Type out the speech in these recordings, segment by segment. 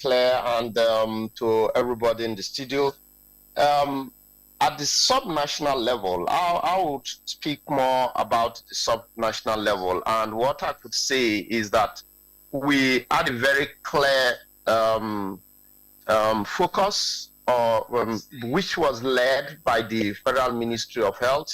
Claire, and to everybody in the studio. At the subnational level, I would speak more about the subnational level. And what I could say is that we had a very clear focus, which was led by the Federal Ministry of Health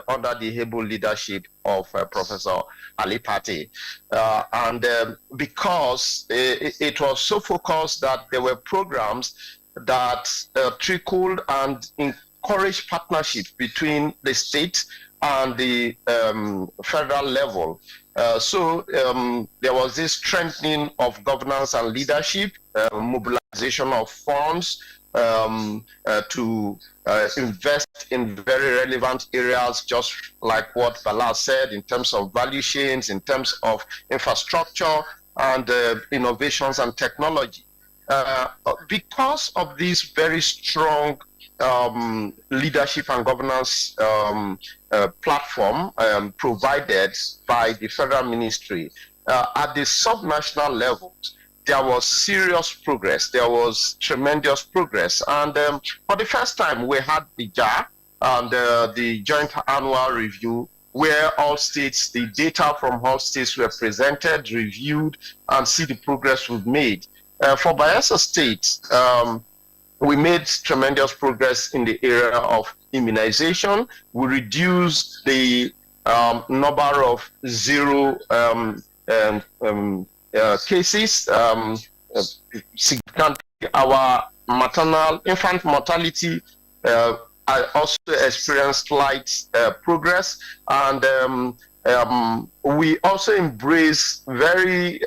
under the able leadership of Professor Ali Pate. And because it was so focused that there were programs that trickled and encouraged partnership between the state and the federal level. So there was this strengthening of governance and leadership, mobilization of funds to invest in very relevant areas, just like what Bala said, in terms of value chains, in terms of infrastructure and innovations and technology. Because of this very strong leadership and governance platform provided by the federal ministry, at the subnational level, there was serious progress. There was tremendous progress. And for the first time, we had the JAR and the Joint Annual Review, where all states, the data from all states were presented, reviewed, and see the progress we've made. For Bayelsa State, we made tremendous progress in the area of immunization. We reduced the number of zero cases significantly. Our infant mortality also experienced slight progress, and we also embrace very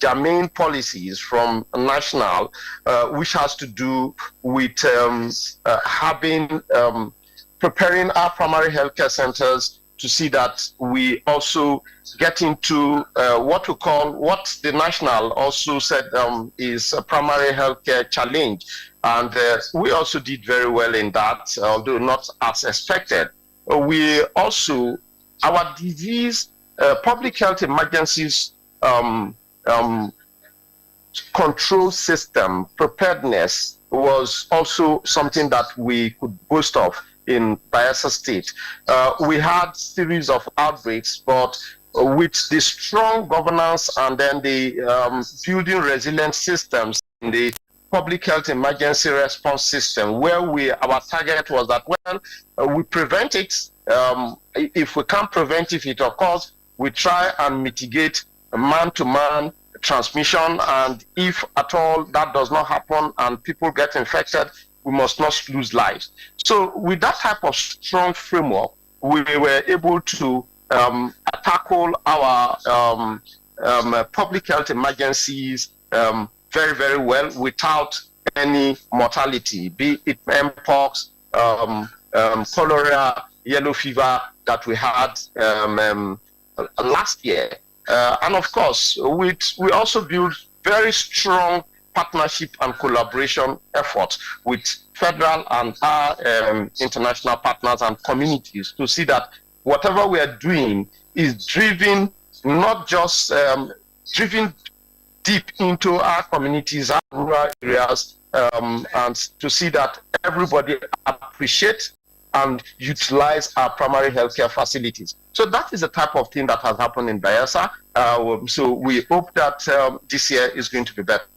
germane policies from national, which has to do with preparing our primary healthcare centers to see that we also get into what the national also said is a primary healthcare challenge. And we also did very well in that, although not as expected. We also, our disease, public health emergencies control system, preparedness was also something that we could boast of in Bayelsa State. We had series of outbreaks, but with the strong governance and then the building resilient systems in the public health emergency response system, where our target was that, well, we prevent it. If we can't prevent it, it occurs, we try and mitigate man-to-man transmission, and if at all that does not happen and people get infected, we must not lose lives. So with that type of strong framework, we were able to tackle our public health emergencies very, very well without any mortality, be it mpox, cholera, yellow fever that we had last year. And of course, we also build very strong partnership and collaboration efforts with federal and our international partners and communities to see that whatever we are doing is driven, not just driven deep into our communities, our rural areas, and to see that everybody appreciates and utilize our primary healthcare facilities. So that is the type of thing that has happened in Bayelsa. So we hope that this year is going to be better.